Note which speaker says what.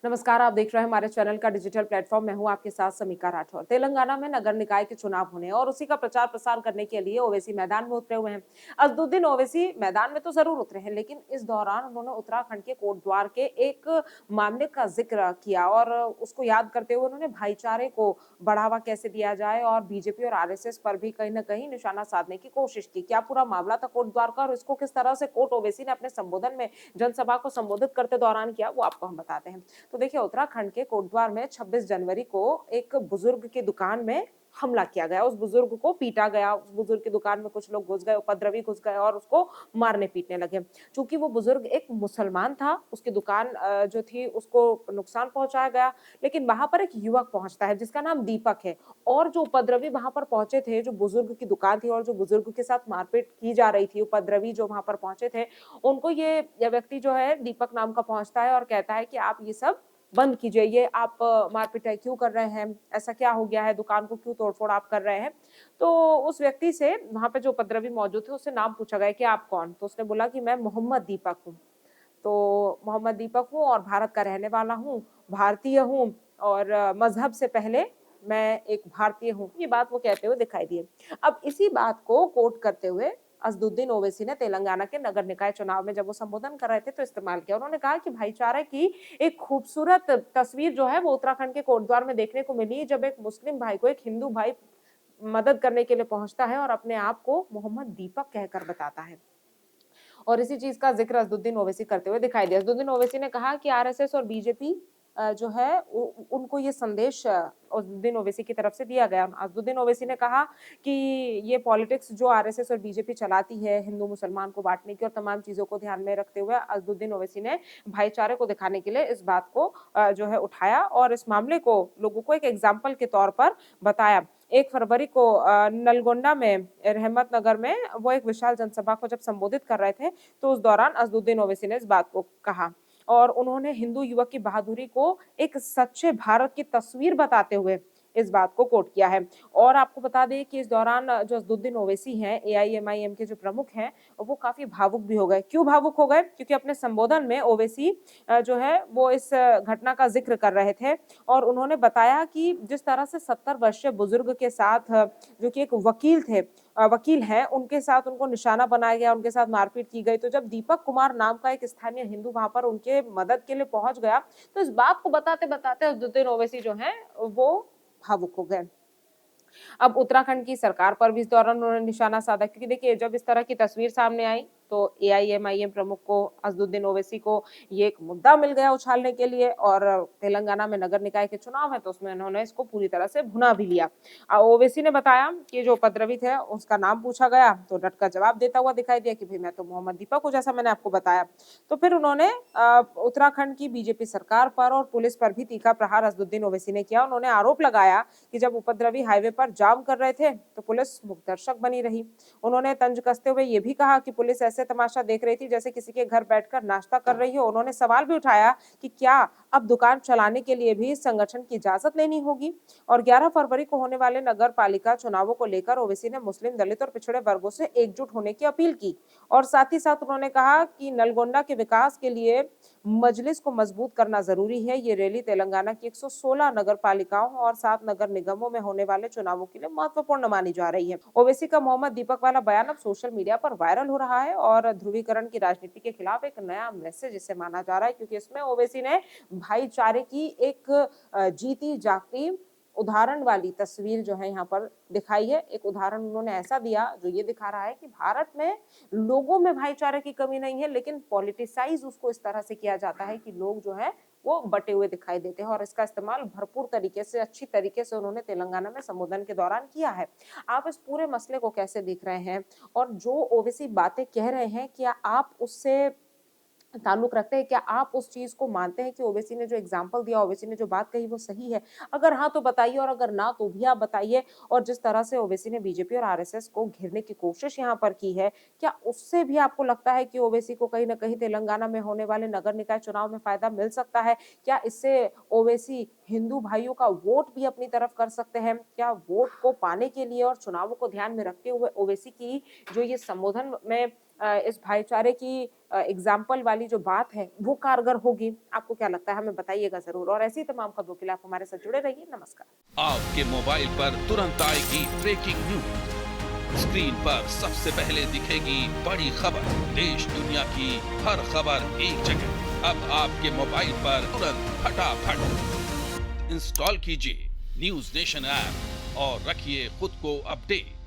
Speaker 1: नमस्कार, आप देख रहे हैं हमारे चैनल का डिजिटल प्लेटफॉर्म। मैं हूं आपके साथ समीका राठौर। तेलंगाना में नगर निकाय के चुनाव होने और उसी का प्रचार प्रसार करने के लिए ओवैसी मैदान में उतरे हुए हैं। असदुद्दीन ओवैसी मैदान में तो जरूर उतरे हैं, लेकिन इस दौरान उन्होंने उत्तराखंड के कोटद्वार के एक मामले का जिक्र किया और उसको याद करते हुए उन्होंने भाईचारे को बढ़ावा कैसे दिया जाए और बीजेपी और आरएसएस पर भी कहीं ना कहीं निशाना साधने की कोशिश की। क्या पूरा मामला था कोटद्वार का और इसको किस तरह से कोट ओवैसी ने अपने संबोधन में जनसभा को संबोधित करते दौरान किया, वो आपको हम बताते हैं। तो देखिए, उत्तराखंड के कोटद्वार में 26 जनवरी को एक बुजुर्ग की दुकान में हमला किया गया। उस बुजुर्ग को पीटा गया। उस बुजुर्ग की दुकान में कुछ लोग घुस गए, उपद्रवी घुस गए और उसको मारने पीटने लगे। चूंकि वो बुजुर्ग एक मुसलमान था, उसकी दुकान जो थी उसको नुकसान पहुंचाया गया। लेकिन वहां पर एक युवक पहुंचता है जिसका नाम दीपक है, और जो उपद्रवी वहां पर पहुंचे थे, जो बुजुर्ग की दुकान थी और जो बुजुर्ग के साथ मारपीट की जा रही थी, उपद्रवी जो वहां पर पहुंचे थे, उनको ये व्यक्ति जो है दीपक नाम का पहुंचता है और कहता है कि आप ये सब बंद कीजिए, ये आप मारपीट क्यों कर रहे हैं? ऐसा क्या हो गया है? दुकान को क्यों तोड़-फोड़ आप कर रहे हैं? तो उस व्यक्ति से, वहाँ पे जो उपद्रवी मौजूद थे, उससे नाम पूछा गया कि आप कौन? तो उसने बोला कि मैं मोहम्मद दीपक हूँ। तो मोहम्मद दीपक हूँ और भारत का रहने वाला हूँ, भारतीय हूँ और मज़हब से पहले मैं एक भारतीय हूँ। ये बात वो कहते हुए दिखाई दिए। अब इसी बात को कोट करते हुए असदुद्दीन ओवैसी ने तेलंगाना के नगर निकाय चुनाव में जब वो संबोधन कर रहे थे तो इस्तेमाल किया। उन्होंने कहा कि भाईचारे की एक खूबसूरत तस्वीर जो है वो उत्तराखंड के कोटद्वार में देखने को मिली, जब एक मुस्लिम भाई को एक हिंदू भाई मदद करने के लिए पहुंचता है और अपने आप को मोहम्मद दीपक कहकर बताता है। और इसी चीज़ का ज़िक्र असदुद्दीन ओवैसी करते हुए दिखाई दिया। असदुद्दीन ओवैसी ने कहा कि आरएसएस और बीजेपी जो है उ उनको ये संदेश असदुद्दीन ओवैसी की तरफ से दिया गया। असदुद्दीन ओवैसी ने कहा कि ये पॉलिटिक्स जो आरएसएस और बीजेपी चलाती है, हिंदू-मुसलमान को बाँटने की और तमाम चीज़ों को ध्यान में रखते हुए असदुद्दीन ओवैसी ने भाईचारे को दिखाने के लिए इस बात को जो है उठाया और इस मामले को लोगों को एक एग्ज़ाम्पल के तौर पर बताया। 1 फरवरी को नलगोंडा में, रहमत नगर में वो एक विशाल जनसभा को जब संबोधित कर रहे थे, तो उस दौरान असदुद्दीन ओवैसी ने इस बात को कहा और उन्होंने हिंदू युवक की बहादुरी को एक सच्चे भारत की तस्वीर बताते हुए इस बात को कोट किया है। और आपको बता दें कि इस दौरान जो असदुद्दीन ओवैसी हैं, एआईएमआईएम के जो प्रमुख हैं, वो काफ़ी भावुक भी हो गए। क्यों भावुक हो गए? क्योंकि अपने संबोधन में ओवैसी जो है वो इस घटना का ज़िक्र कर रहे थे और उन्होंने बताया कि जिस तरह से 70 वर्षीय बुजुर्ग के साथ जो कि एक वकील हैं, उनके साथ उनको निशाना बनाया गया, उनके साथ मारपीट की गई। तो जब दीपक कुमार नाम का एक स्थानीय हिंदू वहाँ पर उनके मदद के लिए पहुँच गया, तो इस बात को बताते-बताते असदुद्दीन ओवैसी जो हैं, वो भावुक हो गए। अब उत्तराखंड की सरकार पर भी इस दौरान उन्होंने निशाना साधा, क्योंकि देखिए जब इस तरह की तस्वीर सामने आई तो एआईएमआईएम प्रमुख को, असदुद्दीन ओवैसी को ये एक मुद्दा मिल गया उछालने के लिए और तेलंगाना में नगर निकाय के चुनाव है तो उसमें उन्होंने इसको पूरी तरह से भुना भी लिया। ओवैसी ने बताया कि जो उपद्रवी थे उसका नाम पूछा गया तो डट कर जवाब देता हुआ दिखाई दिया कि भाई मैं तो मोहम्मद दीपक हूँ, जैसा मैंने आपको बताया। तो फिर उन्होंने उत्तराखंड की बीजेपी सरकार पर और पुलिस पर भी तीखा प्रहार असदुद्दीन ओवैसी ने किया। उन्होंने आरोप लगाया कि जब उपद्रवी हाईवे पर जाम कर रहे थे तो पुलिस मूकदर्शक बनी रही। उन्होंने तंज कसते हुए ये भी कहा कि पुलिस ऐसे तमाशा देख रही थी जैसे किसी के घर बैठकर नाश्ता कर रही हो। उन्होंने सवाल भी उठाया कि क्या अब दुकान चलाने के लिए भी इस संगठन की इजाजत लेनी होगी। और 11 फरवरी को होने वाले नगर पालिका चुनावों को लेकर ओवैसी ने मुस्लिम, दलित और पिछड़े वर्गों से एकजुट होने की अपील की और साथ ही साथ उन्होंने कहा कि नलगोंडा के विकास के लिए मजलिस को मजबूत करना जरूरी है। ये रैली तेलंगाना की 116 नगर पालिकाओं और 7 नगर निगमों में होने वाले चुनावों के लिए महत्वपूर्ण मानी जा रही है। ओवैसी का मोहम्मद दीपक वाला बयान अब सोशल मीडिया पर वायरल हो रहा है और ध्रुवीकरण की राजनीति के खिलाफ एक नया मैसेज इसे माना जा रहा है, क्योंकि इसमें ओवैसी ने भाईचारे की एक जीती जागती उदाहरण वाली तस्वीर जो है यहाँ पर दिखाई है। एक उदाहरण उन्होंने ऐसा दिया जो ये दिखा रहा है कि भारत में लोगों में भाईचारे की कमी नहीं है, लेकिन पॉलिटिसाइज उसको इस तरह से किया जाता है कि लोग जो है वो बटे हुए दिखाई देते हैं और इसका इस्तेमाल भरपूर तरीके से, अच्छी तरीके से उन्होंने तेलंगाना में संबोधन के दौरान किया है। आप इस पूरे मसले को कैसे देख रहे हैं? और जो ओवैसी बातें कह रहे हैं, क्या आप उससे ताल्लुक रखते हैं? क्या आप उस चीज़ को मानते हैं कि ओवैसी ने जो एग्ज़ाम्पल दिया, ओवैसी ने जो बात कही वो सही है? अगर हाँ, तो बताइए और अगर ना तो भी आप बताइए। और जिस तरह से ओवैसी ने बीजेपी और आरएसएस को घेरने की कोशिश यहाँ पर की है, क्या उससे भी आपको लगता है कि ओवैसी को कहीं न कहीं तेलंगाना में होने वाले नगर निकाय चुनाव में फ़ायदा मिल सकता है? क्या इससे ओवैसी हिंदू भाइयों का वोट भी अपनी तरफ कर सकते हैं? क्या वोट को पाने के लिए और चुनावों को ध्यान में रखते हुए ओवैसी की जो ये संबोधन में इस भाईचारे की एग्ज़ाम्पल वाली जो बात है, वो कारगर होगी? आपको क्या लगता है? हमें बताइएगा ज़रूर और ऐसी ही तमाम खबरों के लिए आप हमारे साथ जुड़े रहिए। नमस्कार।
Speaker 2: आपके मोबाइल पर तुरंत आएगी ब्रेकिंग न्यूज। स्क्रीन पर सबसे पहले दिखेगी बड़ी खबर। देश दुनिया की हर खबर एक जगह। अब आपके मोबाइल पर तुरंत फटाफट इंस्टॉल कीजिए न्यूज नेशन ऐप और रखिए खुद को अपडेट।